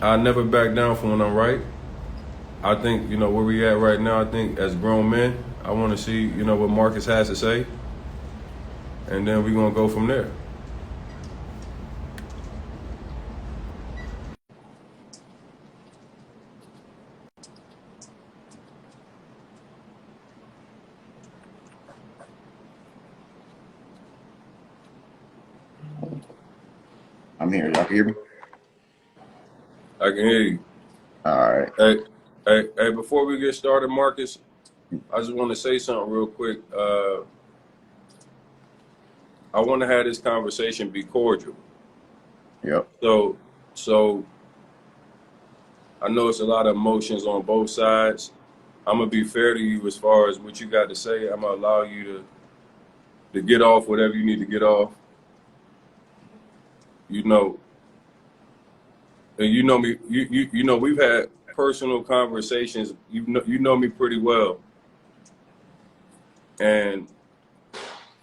I never back down from when I'm right. I think, where we at right now, I think as grown men, I want to see, what Marcus has to say. And then we're going to go from there. I'm here. Y'all can hear me? I can hear you. All right. Hey, before we get started, Marcus, I just want to say something real quick. I want to have this conversation be cordial. Yep. So I know it's a lot of emotions on both sides. I'm gonna be fair to you as far as what you got to say. I'm gonna allow you to get off whatever you need to get off. And you know me. You know we've had personal conversations. You know me pretty well, and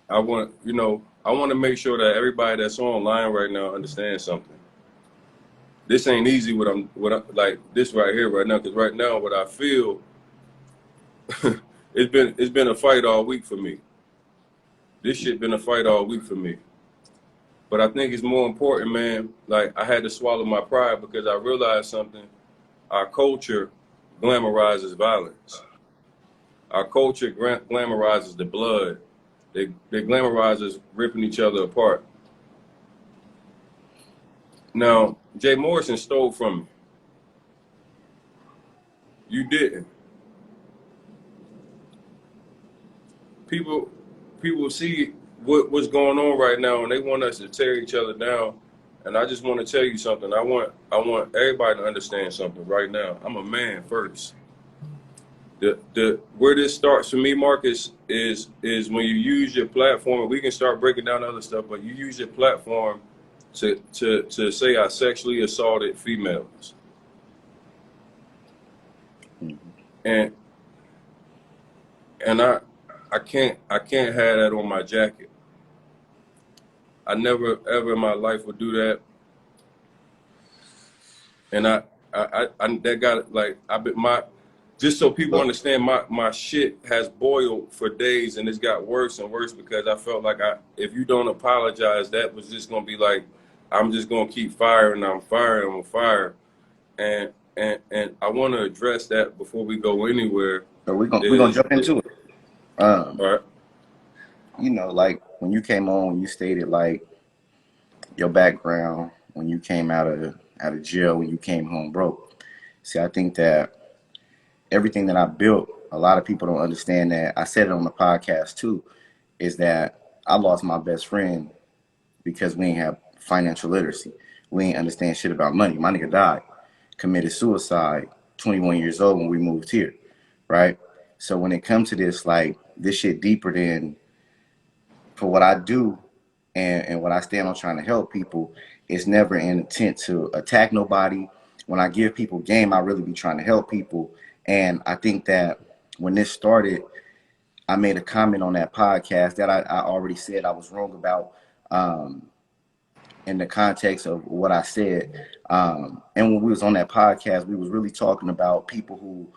I want to make sure that everybody that's online right now understands something. This ain't easy. Like this right here right now, because right now what I feel, it's been a fight all week for me. This shit been a fight all week for me. But I think it's more important, man. Like I had to swallow my pride because I realized something. Our culture glamorizes violence. Our culture glamorizes the blood. They glamorizes ripping each other apart. Now, Jay Morrison stole from me. You didn't. People see what's going on right now, and they want us to tear each other down. And I just want to tell you something. I want everybody to understand something right now. I'm a man first. The where this starts for me, Marcus, is when you use your platform. And we can start breaking down other stuff, but you use your platform to say I sexually assaulted females, and I can't have that on my jacket. I never ever in my life would do that, and I that got like I've been my. Just so people understand, my shit has boiled for days, and it's got worse and worse because I felt like if you don't apologize, that was just gonna be like, I'm just gonna keep firing. I'm on fire, and I want to address that before we go anywhere. So we're gonna jump into it. All right. Like when you came on, when you stated like your background when you came out of jail, when you came home broke. See, I think that everything that I built, a lot of people don't understand that. I said it on the podcast too, is that I lost my best friend because we ain't have financial literacy. We ain't understand shit about money. My nigga died, committed suicide, 21 years old when we moved here, right? So when it comes to this, like this shit deeper than for what I do and what I stand on trying to help people, it's never an intent to attack nobody. When I give people game, I really be trying to help people. And I think that when this started, I made a comment on that podcast that I already said I was wrong about in the context of what I said. And when we was on that podcast, we was really talking about people who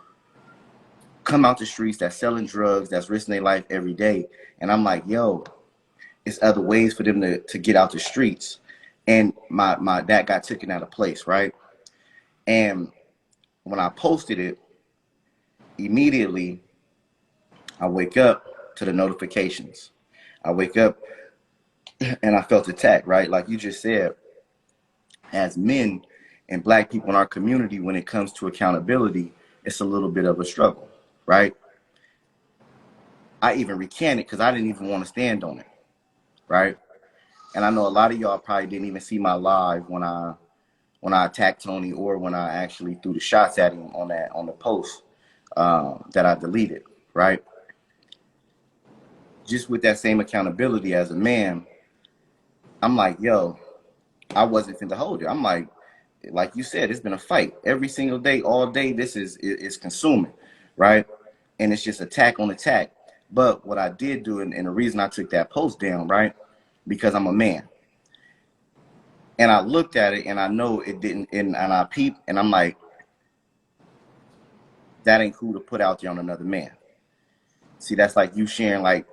come out the streets, that's selling drugs, that's risking their life every day. And I'm like, yo, it's other ways for them to get out the streets. And my that got taken out of place, right? And when I posted it, immediately I wake up to the notifications. I wake up and I felt attacked, right? Like you just said, as men and black people in our community, when it comes to accountability, it's a little bit of a struggle, right? I even recanted because I didn't even want to stand on it, right? And I know a lot of y'all probably didn't even see my live when I attacked Tony or when I actually threw the shots at him on the post that I deleted, right? Just with that same accountability as a man, I'm like, yo, I wasn't finna hold it. I'm like you said, it's been a fight every single day, all day. This is consuming, right? And it's just attack on attack. But what I did do, and the reason I took that post down, right? Because I'm a man. And I looked at it and I know it didn't, and I peeped and I'm like, that ain't cool to put out there on another man. See, that's like you sharing, like,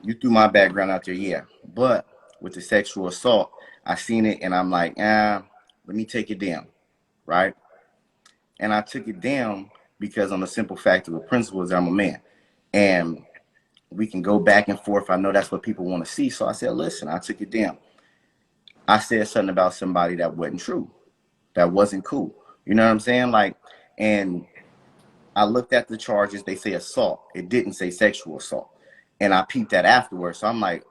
you threw my background out there, yeah. But with the sexual assault, I seen it and I'm like, let me take it down, right? And I took it down because on the simple fact of the principle is I'm a man. And we can go back and forth. I know that's what people want to see. So I said, listen, I took it down. I said something about somebody that wasn't true, that wasn't cool. You know what I'm saying? Like, and I looked at the charges. They say assault. It didn't say sexual assault. And I peeped that afterwards. So I'm like,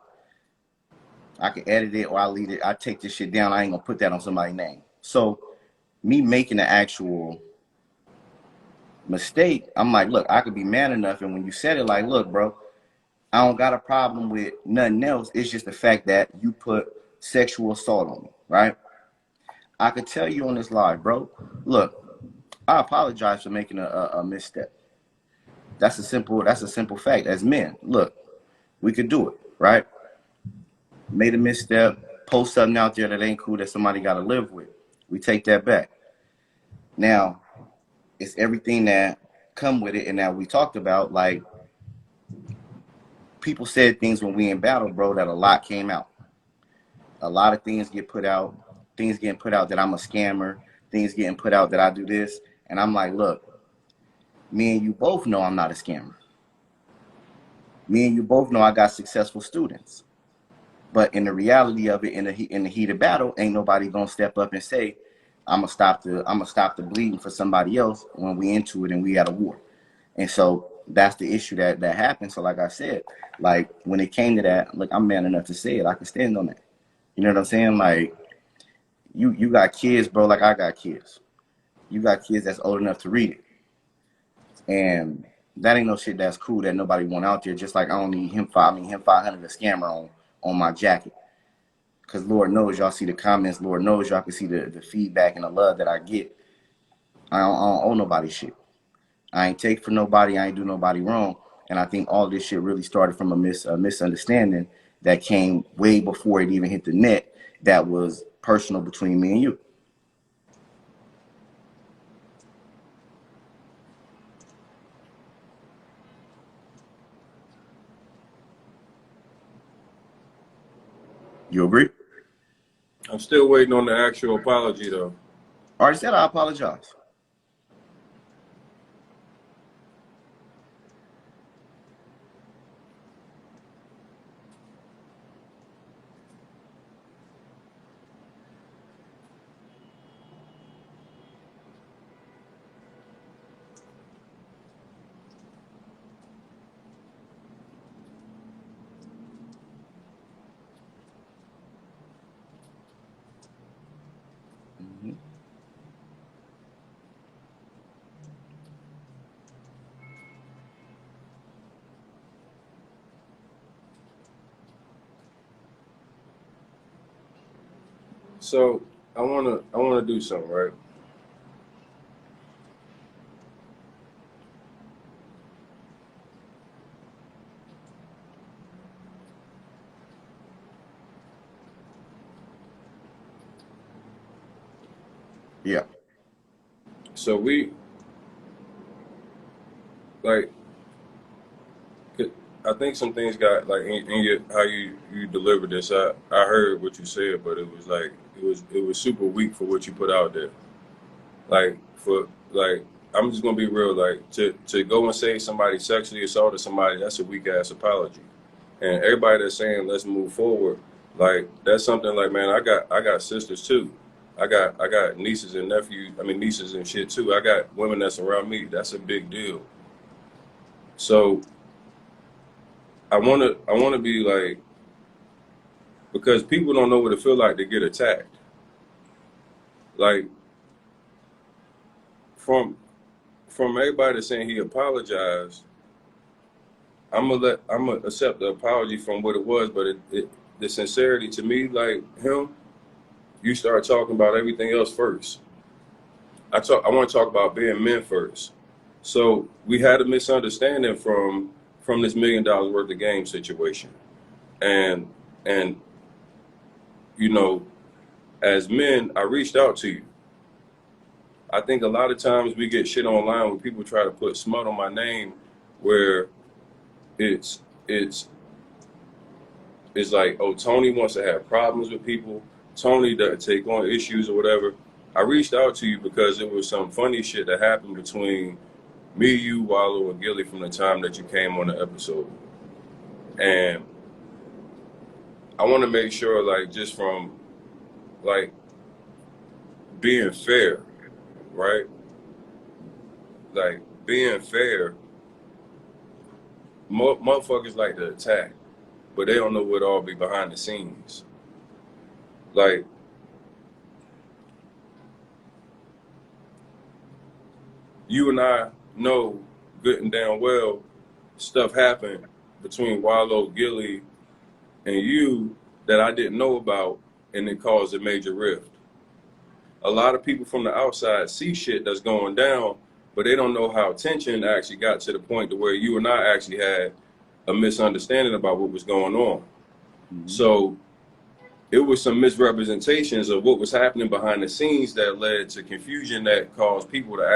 I can edit it or I leave it. I take this shit down. I ain't gonna put that on somebody's name. So me making the actual mistake, I'm like, look, I could be man enough. And when you said it, like, look, bro, I don't got a problem with nothing else. It's just the fact that you put sexual assault on me, right? I could tell you on this live, bro. Look, I apologize for making a misstep. That's a simple fact. As men, look, we could do it, right? Made a misstep, post something out there that ain't cool that somebody got to live with. We take that back. Now, it's everything that come with it, and that we talked about. Like, people said things when we in battle, bro, that a lot came out. A lot of things get put out. Things getting put out that I'm a scammer. Things getting put out that I do this, and I'm like, look, me and you both know I'm not a scammer. Me and you both know I got successful students. But in the reality of it, in the heat of battle, ain't nobody gonna step up and say, I'm gonna stop the bleeding for somebody else when we into it and we at a war. And so that's the issue that happened. So like I said, like when it came to that, look, I'm man enough to say it. I can stand on that. You know what I'm saying? Like you got kids, bro. Like I got kids. You got kids that's old enough to read it, and that ain't no shit that's cool that nobody want out there. Just like I don't need Him500 a scammer on my jacket. Because Lord knows y'all see the comments. Lord knows y'all can see the feedback and the love that I get. I don't owe nobody shit. I ain't take for nobody. I ain't do nobody wrong. And I think all this shit really started from a misunderstanding that came way before it even hit the net. That was personal between me and you. You agree? I'm still waiting on the actual apology though. I already said I apologize. Mm-hmm. So I wanna do something, right? Yeah. So we like I think some things got like in your how you delivered this. I heard what you said, but it was like it was super weak for what you put out there. Like for like I'm just gonna be real. Like to go and say somebody sexually assaulted somebody, that's a weak ass apology. And everybody that's saying let's move forward, like that's something like man, I got sisters too. I got nieces and nephews. I mean nieces and shit too. I got women that's around me. That's a big deal. So I wanna be like because people don't know what it feel like to get attacked. Like from from everybody that's saying he apologized, I'm gonna accept the apology from what it was, but the sincerity to me, like him, you start talking about everything else first. I want to talk about being men first. So we had a misunderstanding from this $1 million worth of game situation, and and you know as men, I reached out to you. I think a lot of times we get shit online when people try to put smut on my name, where it's it's it's like, oh, Tony wants to have problems with people. Tony doesn't take on issues or whatever. I reached out to you because it was some funny shit that happened between me, you, Wallow, and Gilly from the time that you came on the episode. And I want to make sure, like, just from, like, being fair, right? Like, being fair, motherfuckers like to attack, but they don't know what all be behind the scenes. Like, you and I know good and damn well stuff happened between Wallow, Gilly, and you that I didn't know about, and it caused a major rift. A lot of people from the outside see shit that's going down, but they don't know how tension actually got to the point to where you and I actually had a misunderstanding about what was going on. Mm-hmm. So it was some misrepresentations of what was happening behind the scenes that led to confusion that caused people to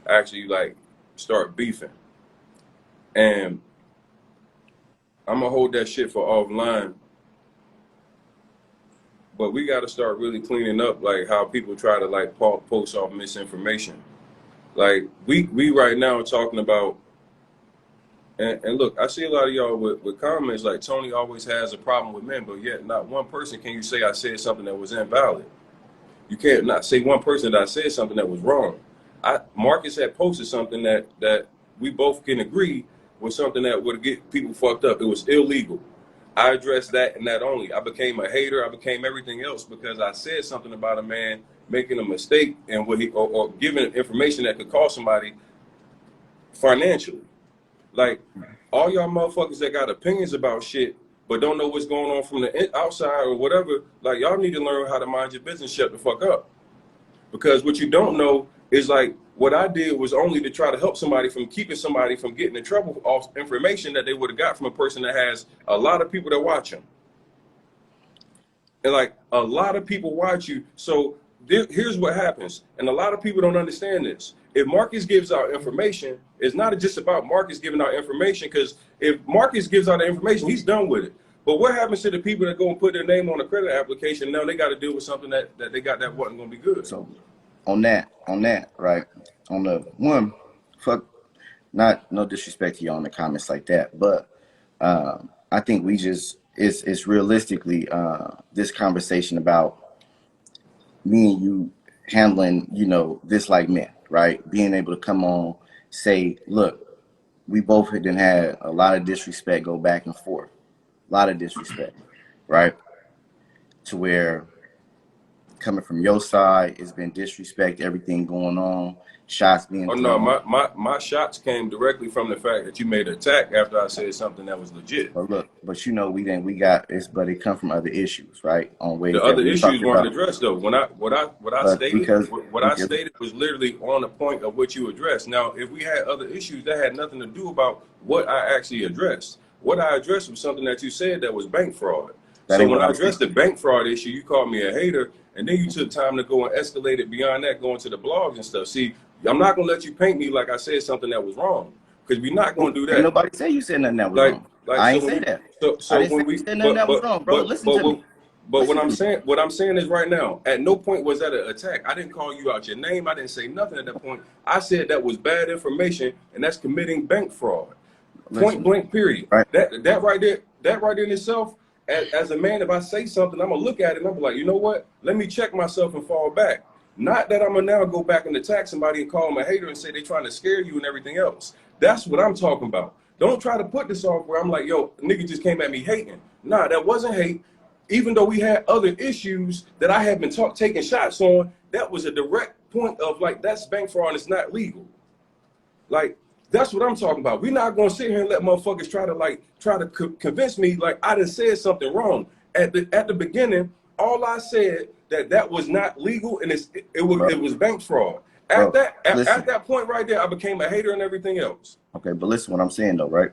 actually like start beefing. And I'm gonna hold that shit for offline. But we got to start really cleaning up, like, how people try to, like, post off misinformation. Like, we right now are talking about, and look, I see a lot of y'all with comments like, Tony always has a problem with men, but yet not one person can you say I said something that was invalid. You can't not say one person that I said something that was wrong. Marcus had posted something that we both can agree was something that would get people fucked up. It was illegal. I addressed that and that only. I became a hater. I became everything else because I said something about a man making a mistake and what or giving information that could cost somebody financially. Like, all y'all motherfuckers that got opinions about shit but don't know what's going on from the outside or whatever, like, y'all need to learn how to mind your business, shut the fuck up. Because what you don't know is, like, what I did was only to try to help somebody from keeping somebody from getting in trouble off information that they would have got from a person that has a lot of people that watch them. And, like, a lot of people watch you. So here's what happens. And a lot of people don't understand this. If Marcus gives out information, it's not just about Marcus giving out information, because if Marcus gives out the information, he's done with it. But what happens to the people that go and put their name on a credit application? Now they got to deal with something that they got that wasn't going to be good. So on that, right? On the one, fuck, not no disrespect to you on the comments like that, but I think we just it's realistically this conversation about me and you handling, you know, this like men, right? Being able to come on, say, look, we both didn't had a lot of disrespect go back and forth, a lot of disrespect, right? To where coming from your side, it's been disrespect, everything going on, shots being thrown. No, my shots came directly from the fact that you made an attack after I said something that was legit. But look, but you know, we got this, but it come from other issues, right? On ways the other issues weren't addressed though. What I stated was literally on the point of what you addressed. Now, if we had other issues, that had nothing to do about what I actually addressed. What I addressed was something that you said that was bank fraud. So when I addressed the bank fraud issue, you called me a hater, and then you took time to go and escalate it beyond that, going to the blogs and stuff. See, I'm not going to let you paint me like I said something that was wrong, because we're not going to do that. Ain't nobody say you said nothing that was wrong. I ain't say that. So I didn't say you said nothing that was wrong, bro. Listen to me. But what I'm saying is right now, at no point was that an attack. I didn't call you out your name. I didn't say nothing at that point. I said that was bad information, and that's committing bank fraud. Point blank, period. Right. That right there in itself, as a man, if I say something, I'm gonna look at it and I'm like, you know what? Let me check myself and fall back. Not that I'm gonna now go back and attack somebody and call them a hater and say they're trying to scare you and everything else. That's what I'm talking about. Don't try to put this off where I'm like, yo, nigga just came at me hating. Nah, that wasn't hate. Even though we had other issues that I had been taking shots on, that was a direct point of, like, that's bank fraud and it's not legal. Like, that's what I'm talking about. We're not going to sit here and let motherfuckers try to convince me like I done said something wrong. At the beginning, all I said that was not legal and it was bank fraud. At that point right there, I became a hater and everything else. Okay, but listen what I'm saying though, right?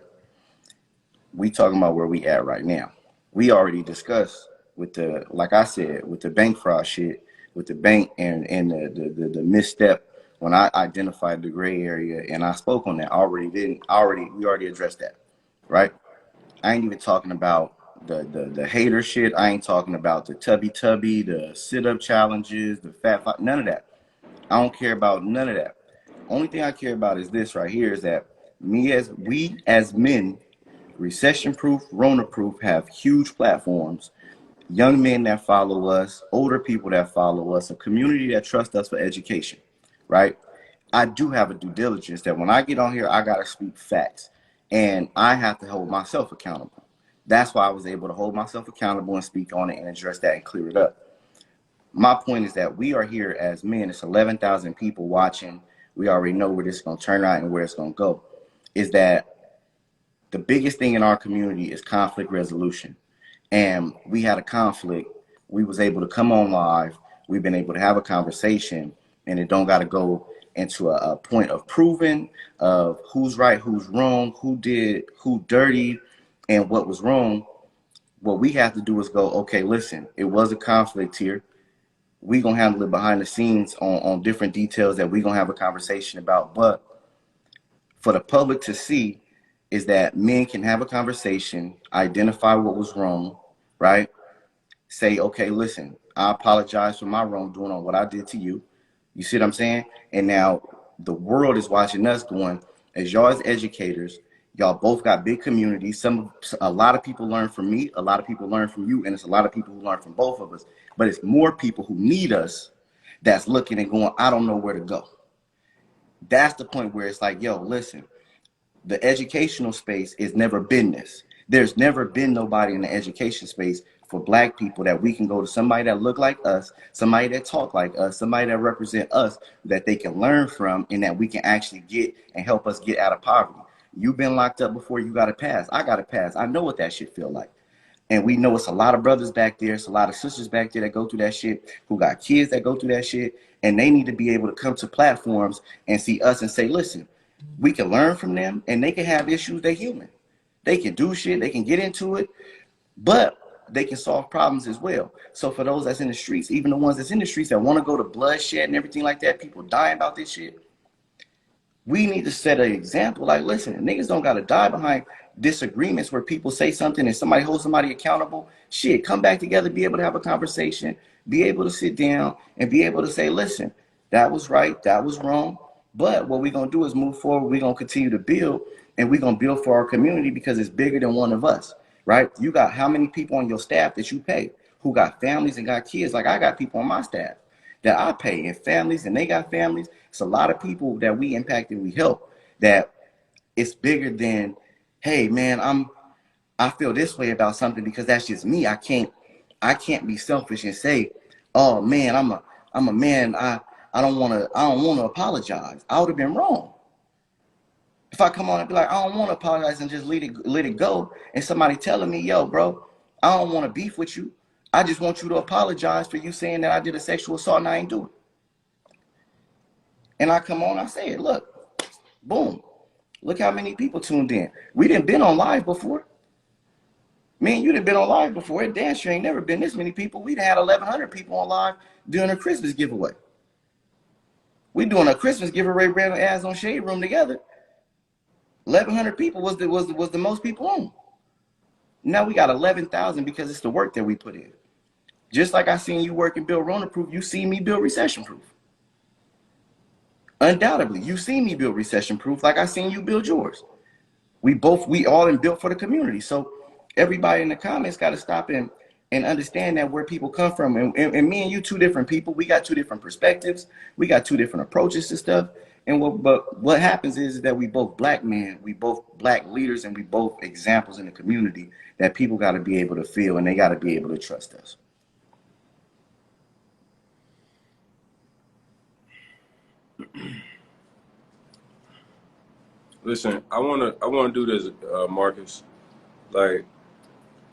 We talking about where we at right now. We already discussed like I said, with the bank fraud shit, with the bank and the misstep when I identified the gray area and I spoke on that. We already addressed that, right? I ain't even talking about the hater shit. I ain't talking about the tubby, the sit up challenges, the none of that. I don't care about none of that. Only thing I care about is this right here is that we as men, recession proof, Rona proof, have huge platforms, young men that follow us, older people that follow us, a community that trusts us for education, right? I do have a due diligence that when I get on here, I got to speak facts and I have to hold myself accountable. That's why I was able to hold myself accountable and speak on it and address that and clear it up. My point is that we are here as men. It's 11,000 people watching. We already know where this is going to turn out and where it's going to go. Is that the biggest thing in our community is conflict resolution. And we had a conflict. We was able to come on live. We've been able to have a conversation, and it don't got to go into a point of proving of who's right, who's wrong, who did, who dirty, and what was wrong. What we have to do is go, okay, listen, it was a conflict here. We gonna handle it behind the scenes on different details that we gonna have a conversation about. But for the public to see is that men can have a conversation, identify what was wrong, right? Say, okay, listen, I apologize for my wrongdoing on what I did to you. You see what I'm saying? And now the world is watching us going, as y'all as educators, y'all both got big communities. A lot of people learn from me, a lot of people learn from you, and it's a lot of people who learn from both of us. But it's more people who need us that's looking and going, I don't know where to go. That's the point where it's like, yo, listen, the educational space is never been this. There's never been nobody in the education space for black people that we can go to somebody that look like us, somebody that talk like us, somebody that represent us, that they can learn from and that we can actually get and help us get out of poverty. You've been locked up before, you got to pass. I got to pass. I know what that shit feel like. And we know it's a lot of brothers back there. It's a lot of sisters back there that go through that shit, who got kids that go through that shit. And they need to be able to come to platforms and see us and say, listen, we can learn from them and they can have issues. They're human. They can do shit. They can get into it, but they can solve problems as well. So for those that's in the streets, even the ones that's in the streets that want to go to bloodshed and everything like that, people dying about this shit, we need to set an example. Like, listen, niggas don't got to die behind disagreements where people say something and somebody holds somebody accountable. Shit, come back together, be able to have a conversation, be able to sit down and be able to say, listen, that was right, that was wrong. But what we're going to do is move forward. We're going to continue to build, and we're going to build for our community because it's bigger than one of us, right? You got how many people on your staff that you pay who got families and got kids? Like, I got people on my staff that I pay and families, and they got families. It's a lot of people that we impact and we help, that it's bigger than, hey man, I feel this way about something because that's just me. I can't be selfish and say, oh man, I'm a man. I don't want to apologize. I would have been wrong. If I come on and be like, I don't want to apologize and just let it go, and somebody telling me, yo, bro, I don't want to beef with you. I just want you to apologize for you saying that I did a sexual assault and I ain't do it. And I come on, I say it, look, boom. Look how many people tuned in. We didn't been on live before. Man, you done been on live before. It damn sure ain't never been this many people. We'd had 1,100 people on live doing a Christmas giveaway. We doing a Christmas giveaway random ads on Shade Room together. 1,100 people was the most people on. Now we got 11,000 because it's the work that we put in. Just like I seen you work and build Rona Proof, you see me build Recession Proof. Undoubtedly, you see me build Recession Proof like I seen you build yours. We all been built for the community. So everybody in the comments got to stop and understand that where people come from. And me and you, two different people, we got two different perspectives. We got two different approaches to stuff. And what happens is that we both black men, we both black leaders, and we both examples in the community that people got to be able to feel, and they got to be able to trust us. Listen, I wanna do this, Marcus. Like,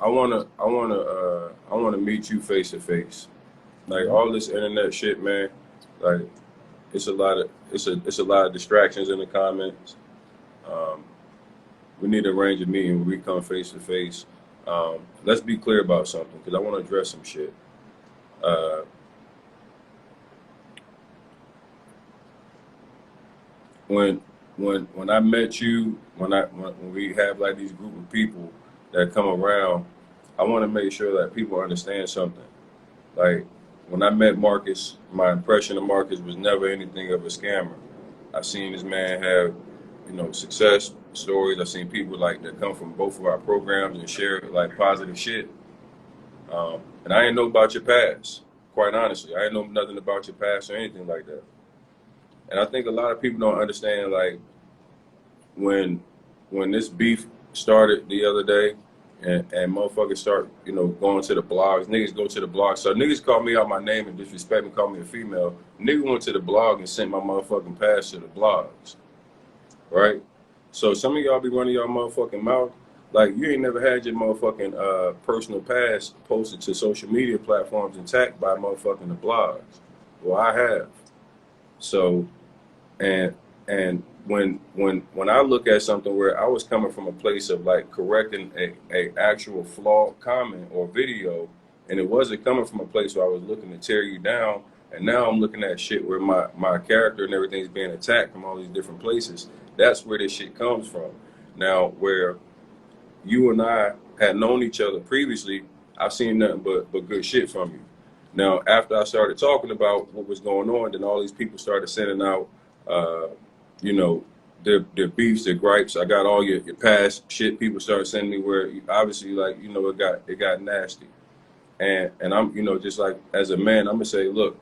I wanna meet you face to face. Like, all this internet shit, man. Like, it's a lot of distractions in the comments. We need to arrange a meeting where we come face to face. let's be clear about something because I want to address some shit. Uh, when when I met you, when we have like these group of people that come around, I want to make sure that people understand something. Like when I met Marcus, my impression of Marcus was never anything of a scammer. I've seen this man have, success stories. I've seen people like that come from both of our programs and share like positive shit. And I didn't know about your past, quite honestly. I didn't know nothing about your past or anything like that. And I think a lot of people don't understand like when this beef started the other day and motherfuckers start, going to the blogs, niggas go to the blog. So niggas call me out my name and disrespect me, call me a female. Nigga went to the blog and sent my motherfucking past to the blogs, right? So some of y'all be running y'all motherfucking mouth like you ain't never had your motherfucking personal past posted to social media platforms and tagged by motherfucking the blogs. Well, I have. So, and when I look at something where I was coming from a place of like correcting a actual flawed comment or video, and it wasn't coming from a place where I was looking to tear you down, and now I'm looking at shit where my character and everything's being attacked from all these different places. That's where this shit comes from. Now, where you and I had known each other previously, I've seen nothing but good shit from you. Now, after I started talking about what was going on, then all these people started sending out, their beefs, their gripes. I got all your past shit. People started sending me where obviously, like, it got nasty. And I'm, just like as a man, I'm gonna say, look,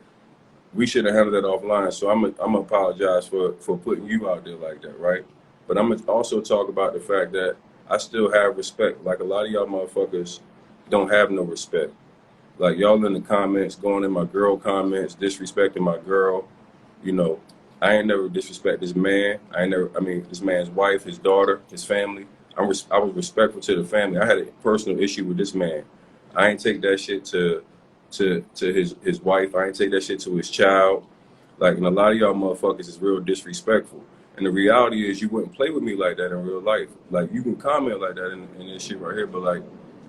we should have handled that offline. So I'm gonna apologize for putting you out there like that, right? But I'm gonna also talk about the fact that I still have respect. Like a lot of y'all motherfuckers don't have no respect. Like y'all in the comments, going in my girl comments, disrespecting my girl. I ain't never disrespect this man. This man's wife, his daughter, his family. I was respectful to the family. I had a personal issue with this man. I ain't take that shit to his wife. I ain't take that shit to his child. Like, and a lot of y'all motherfuckers is real disrespectful. And the reality is you wouldn't play with me like that in real life. Like, you can comment like that in this shit right here, but like,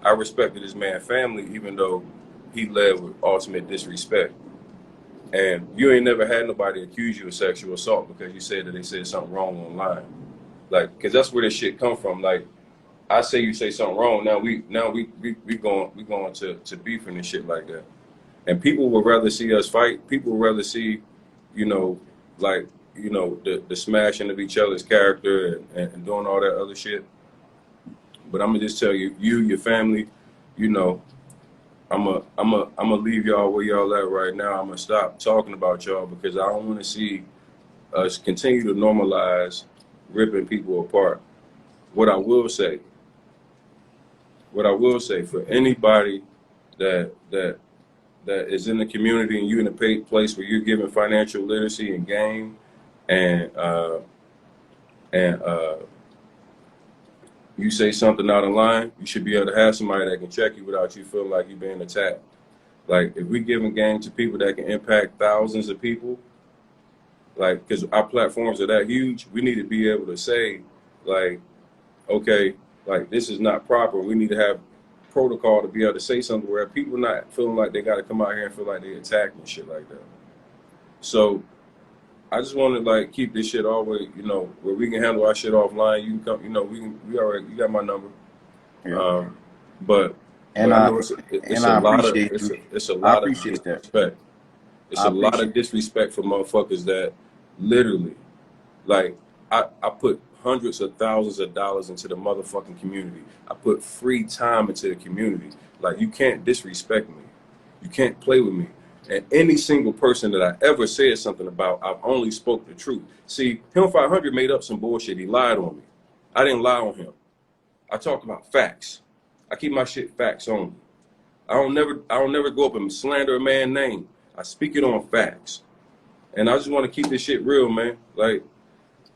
I respected this man's family even though he led with ultimate disrespect. And you ain't never had nobody accuse you of sexual assault because you said that they said something wrong online. Like, because that's where this shit come from. Like, I say you say something wrong, now we going to beef and shit like that. And people would rather see us fight. People would rather see, the smashing of each other's character and doing all that other shit. But I'm gonna just tell you, your family, I'm gonna leave y'all where y'all at right now. I'm gonna stop talking about y'all because I don't want to see us continue to normalize ripping people apart. What I will say for anybody that is in the community and you're in a place where you're giving financial literacy and game and you say something out of line, you should be able to have somebody that can check you without you feeling like you're being attacked. Like, if we're giving game to people that can impact thousands of people, like, because our platforms are that huge, we need to be able to say, like, okay, like, this is not proper. We need to have protocol to be able to say something where people not feeling like they got to come out here and feel like they attacked and shit like that. So I just want to like keep this shit all the way, where we can handle our shit offline. You can come, we already, you got my number. Yeah. But And I I know it's and a I lot of appreciate you. it's a I lot of appreciate that. disrespect. It's I a lot appreciate of disrespect for motherfuckers that literally, like, I put hundreds of thousands of dollars into the motherfucking community. I put free time into the community. Like, you can't disrespect me. You can't play with me. And any single person that I ever said something about, I've only spoke the truth. See, Him500 made up some bullshit. He lied on me. I didn't lie on him. I talked about facts. I keep my shit facts only. I don't never go up and slander a man's name. I speak it on facts. And I just want to keep this shit real, man. Like,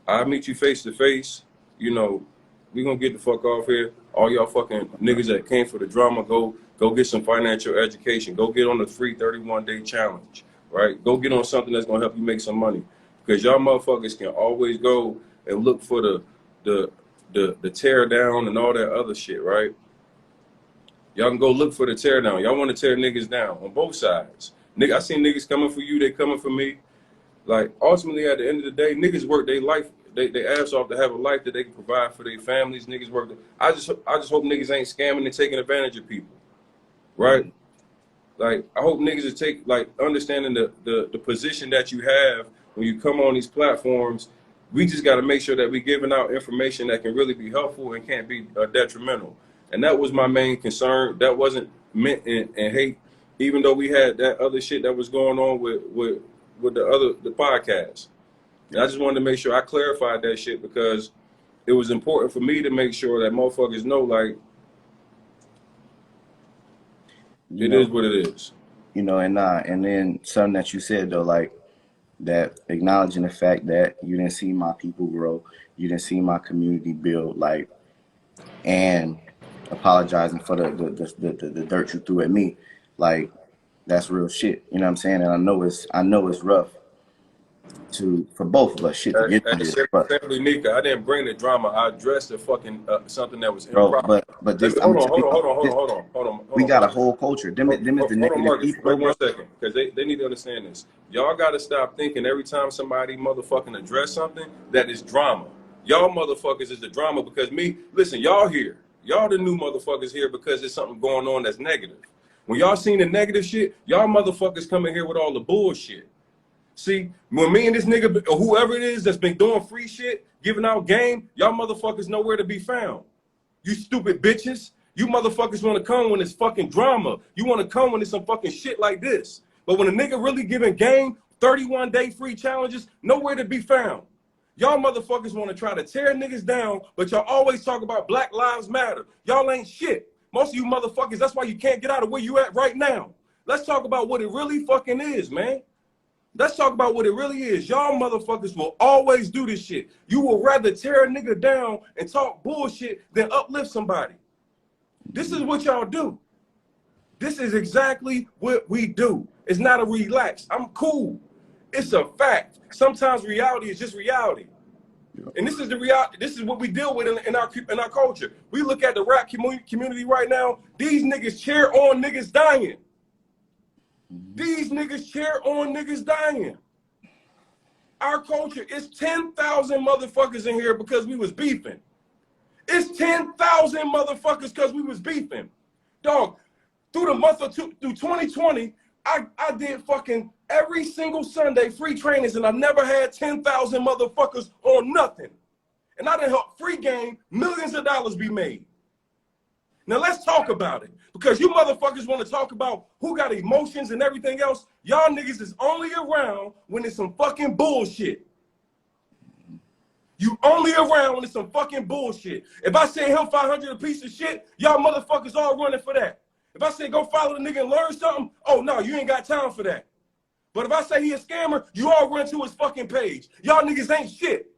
I'll meet you face to face. We gonna get the fuck off here. All y'all fucking niggas that came for the drama, go get some financial education. Go get on the free 31-day challenge, right? Go get on something that's gonna help you make some money. Because y'all motherfuckers can always go and look for the tear down and all that other shit, right? Y'all can go look for the tear down. Y'all want to tear niggas down on both sides. Nigga, I seen niggas coming for you, they coming for me. Like, ultimately, at the end of the day, niggas work their life, they ass off to have a life that they can provide for their families. Niggas work. I just hope niggas ain't scamming and taking advantage of people, right? Like, I hope niggas is understanding the position that you have when you come on these platforms. We just got to make sure that we giving out information that can really be helpful and can't be detrimental. And that was my main concern. That wasn't meant in hate, even though we had that other shit that was going on with the podcast. And I just wanted to make sure I clarified that shit because it was important for me to make sure that motherfuckers know, like, it is what it is. You know, and then something that you said though, like that acknowledging the fact that you didn't see my people grow, you didn't see my community build, like, and apologizing for the dirt you threw at me, like, that's real shit. You know what I'm saying? And I know it's rough for both of us shit to get through this. Simply, Nika, I didn't bring the drama. I addressed the fucking something that was bro, improper. but this, hold on. We got a whole culture. Them is the negative people. Wait 1 second, because they need to understand this. Y'all got to stop thinking every time somebody motherfucking address something that is drama. Y'all motherfuckers is the drama because listen, y'all here. Y'all the new motherfuckers here because there's something going on that's negative. When y'all seen the negative shit, y'all motherfuckers coming here with all the bullshit. See, when me and this nigga, or whoever it is that's been doing free shit, giving out game, y'all motherfuckers nowhere to be found. You stupid bitches. You motherfuckers want to come when it's fucking drama. You want to come when it's some fucking shit like this. But when a nigga really giving game, 31-day free challenges, nowhere to be found. Y'all motherfuckers want to try to tear niggas down, but y'all always talk about Black Lives Matter. Y'all ain't shit. Most of you motherfuckers, that's why you can't get out of where you at right now. Let's talk about what it really fucking is, man. Let's talk about what it really is. Y'all motherfuckers will always do this shit. You will rather tear a nigga down and talk bullshit than uplift somebody. This is what y'all do. This is exactly what we do. It's not a relax. I'm cool. It's a fact. Sometimes reality is just reality. And this is the reality. This is what we deal with in our culture. We look at the rap community right now. These niggas cheer on niggas dying. These niggas cheer on niggas dying. Our culture is 10,000 motherfuckers in here because we was beefing. It's 10,000 motherfuckers because we was beefing. Dog, through the month of through 2020, I did fucking every single Sunday free trainings and I never had 10,000 motherfuckers on nothing. And I done helped free game millions of dollars be made. Now let's talk about it. Because you motherfuckers want to talk about who got emotions and everything else. Y'all niggas is only around when it's some fucking bullshit. You only around when it's some fucking bullshit. If I say Him500 a piece of shit, y'all motherfuckers all running for that. If I say go follow the nigga and learn something, oh no, you ain't got time for that. But if I say he a scammer, you all run to his fucking page. Y'all niggas ain't shit.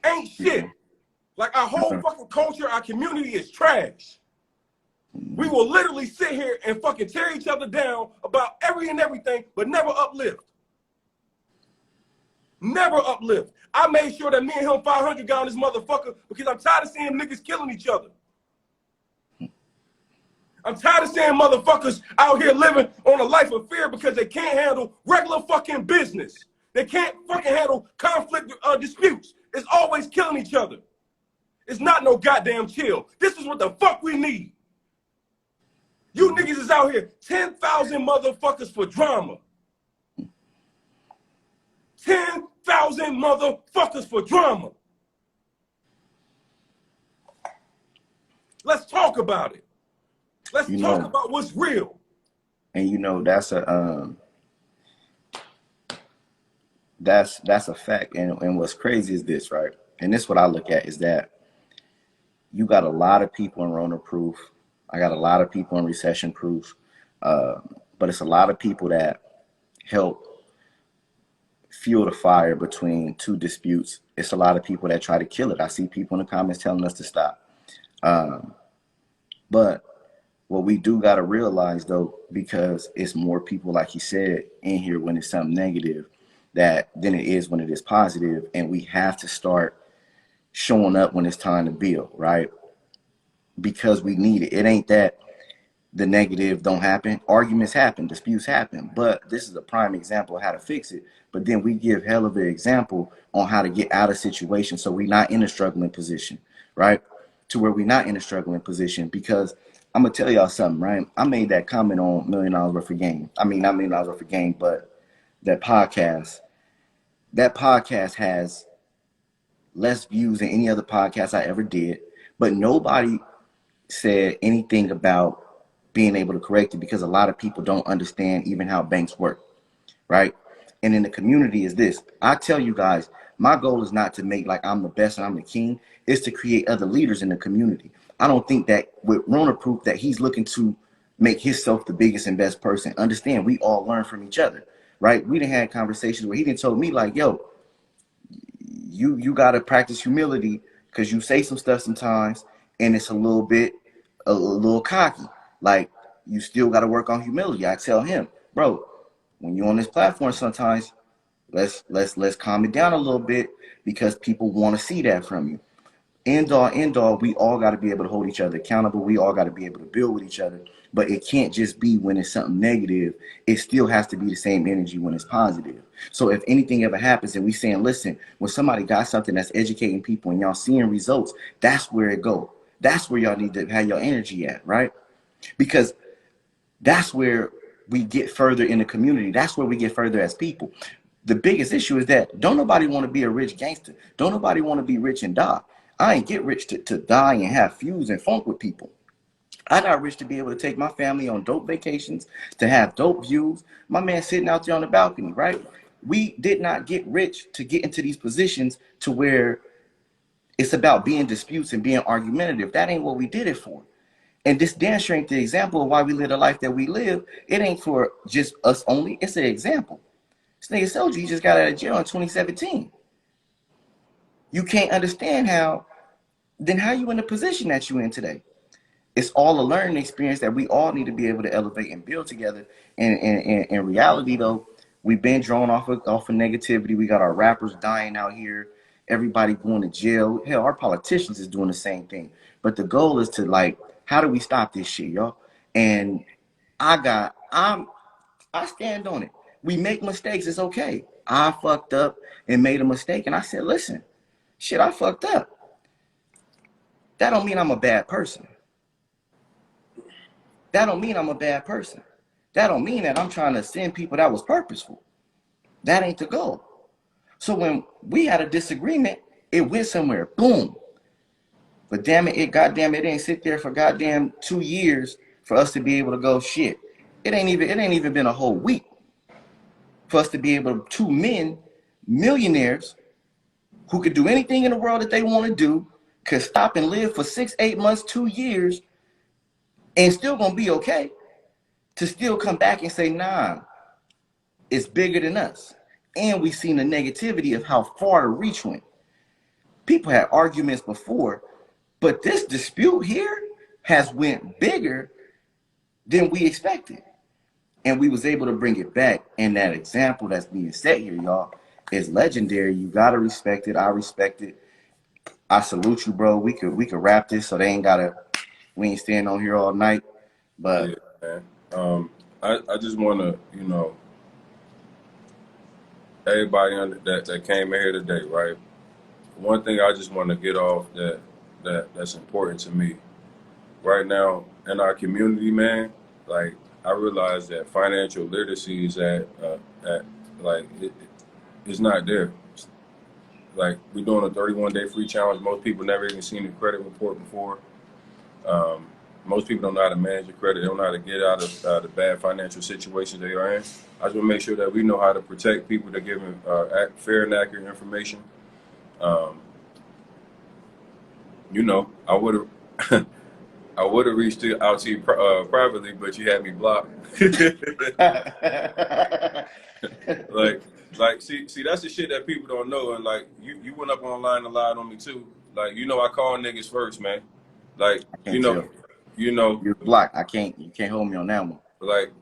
Ain't shit. Like our whole fucking culture, our community is trash. We will literally sit here and fucking tear each other down about everything, but never uplift. Never uplift. I made sure that me and Him500 got on this motherfucker because I'm tired of seeing niggas killing each other. I'm tired of seeing motherfuckers out here living on a life of fear because they can't handle regular fucking business. They can't fucking handle conflict disputes. It's always killing each other. It's not no goddamn chill. This is what the fuck we need. You niggas is out here 10,000 motherfuckers for drama. 10,000 motherfuckers for drama. Let's talk about it. Let's talk about what's real. And you know, that's a fact. And what's crazy is this, right? And this what I look at is that you got a lot of people in Rona Proof. I got a lot of people in Recession Proof. But it's a lot of people that help fuel the fire between two disputes. It's a lot of people that try to kill it. I see people in the comments telling us to stop. But what we do got to realize, though, because it's more people, like he said, in here when it's something negative than it is when it is positive. And we have to start showing up when it's time to build, right? because we need it. It ain't that the negative don't happen. Arguments happen, disputes happen, but this is a prime example of how to fix it. But then we give hell of an example on how to get out of situations so we're not in a struggling position, right? To where we're not in a struggling position. Because I'm gonna tell y'all something, right? I made that comment on $1 million worth of game. I mean, not $1 million worth of game, but that podcast. That podcast has less views than any other podcast I ever did, but nobody said anything about being able to correct it because a lot of people don't understand even how banks work, right? And in the community is this. I tell you guys, my goal is not to make like I'm the best and I'm the king. It's to create other leaders in the community. I don't think that with Rona Proof that he's looking to make himself the biggest and best person. Understand, we all learn from each other, right? We done had conversations where he done told me like, yo, you gotta practice humility because you say some stuff sometimes and it's a little cocky. Like you still gotta work on humility. I tell him, bro, when you're on this platform sometimes, let's calm it down a little bit because people want to see that from you. End all, we all got to be able to hold each other accountable. We all got to be able to build with each other. But it can't just be when it's something negative. It still has to be the same energy when it's positive. So if anything ever happens and we saying, listen, when somebody got something that's educating people and y'all seeing results, that's where it go. That's where y'all need to have your energy at, right? Because that's where we get further in the community. That's where we get further as people. The biggest issue is that don't nobody want to be a rich gangster. Don't nobody want to be rich and die. I ain't get rich to die and have feuds and funk with people. I got rich to be able to take my family on dope vacations, to have dope views. My man sitting out there on the balcony, right? We did not get rich to get into these positions to where it's about being disputes and being argumentative. That ain't what we did it for. And this damn sure ain't the example of why we live the life that we live. It ain't for just us only. It's an example. This nigga Soldier, he just got out of jail in 2017. You can't understand then how you in the position that you in today? It's all a learning experience that we all need to be able to elevate and build together. And in reality, though, we've been drawn off of negativity. We got our rappers dying out here. Everybody going to jail. Hell, our politicians is doing the same thing. But the goal is to like, how do we stop this shit, y'all? And I stand on it. We make mistakes. It's okay. I fucked up and made a mistake. And I said, listen, shit, I fucked up. That don't mean I'm a bad person. That don't mean I'm a bad person. That don't mean that I'm trying to send people that was purposeful. That ain't the goal. So when we had a disagreement, it went somewhere. Boom. But damn it, goddamn it, didn't sit there for goddamn 2 years for us to be able to go shit. It ain't even been a whole week for us to be able to, two men, millionaires, who could do anything in the world that they want to do, could stop and live for 6, 8 months, 2 years, and still gonna be okay, to still come back and say, nah, it's bigger than us. And we've seen the negativity of how far the reach went. People had arguments before, but this dispute here has went bigger than we expected. And we was able to bring it back. And that example that's being set here, y'all, is legendary. You gotta respect it. I respect it. I salute you, bro. We could wrap this so we ain't staying on here all night. But yeah, man. I just wanna, everybody that came in here today, right? One thing I just want to get off that's important to me right now in our community, man. Like I realize that financial literacy is at like it's not there. Like we're doing a 31-day free challenge. Most people never even seen a credit report before. Most people don't know how to manage their credit. They don't know how to get out of the bad financial situations they are in. I just want to make sure that we know how to protect people that give fair and accurate information. I would have I would have reached out to you privately, but you had me blocked. like, see, that's the shit that people don't know. And like, you went up online and lied on me too. Like, I call niggas first, man. Like, I can't tell. You know, You're blocked. You can't hold me on that one. Like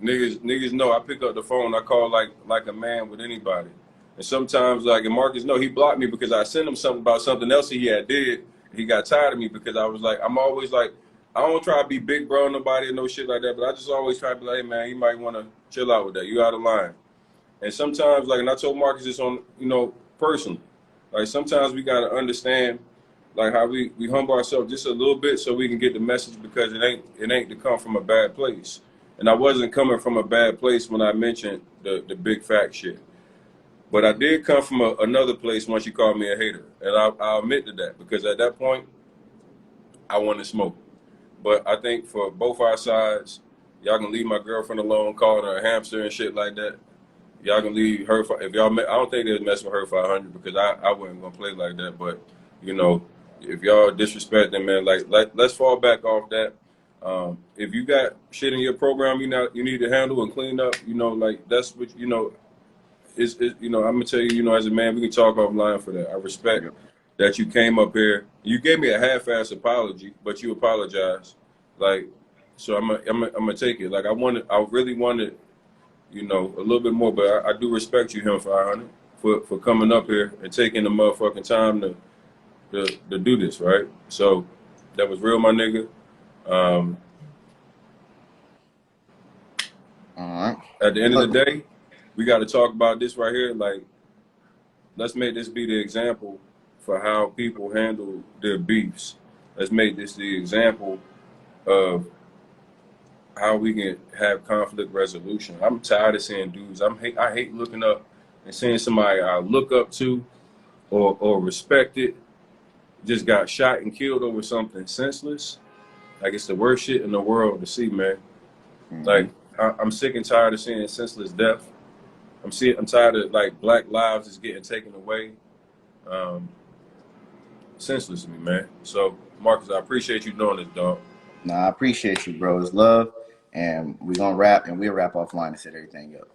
niggas know I pick up the phone. I call like a man with anybody. And sometimes, like, and Marcus, no, he blocked me because I sent him something about something else he had did, he got tired of me because I was like, I'm always like, I don't try to be big bro nobody or no shit like that, but I just always try to be like, hey man, you might want to chill out with that. You out of line. And sometimes, like, and I told Marcus this on, personally, like sometimes we gotta understand, like how we humble ourselves just a little bit so we can get the message because it ain't to come from a bad place. And I wasn't coming from a bad place when I mentioned the big fat shit. But I did come from another place once you called me a hater. And I'll admit to that because at that point, I wanted to smoke. But I think for both our sides, y'all can leave my girlfriend alone, calling her a hamster and shit like that. Y'all can leave her. If y'all, I don't think they'd mess with her 500 because I wasn't gonna play like that. But if y'all disrespecting, man, let's fall back off that. If you got shit in your program, you need to handle and clean up. Like that's what I'm gonna tell you. As a man, we can talk offline for that. I respect that you came up here. You gave me a half-ass apology, but you apologized. Like, so I'm gonna take it. Like I really wanted a little bit more, but I do respect you, Him500, for coming up here and taking the motherfucking time to do this, right? So that was real, my nigga. All right. At the end of the day, we got to talk about this right here. Like, let's make this be the example for how people handle their beefs. Let's make this the example of how we can have conflict resolution. I'm tired of seeing dudes. I hate looking up and seeing somebody I look up to or respected just got shot and killed over something senseless. Like it's the worst shit in the world to see, man. Mm-hmm. Like I'm sick and tired of seeing senseless death. I'm tired of like black lives is getting taken away senselessly, man. So Marcus, I appreciate you doing this, dog. Nah, I appreciate you, bro. It's love, and we're gonna wrap, and we'll wrap offline and set everything up.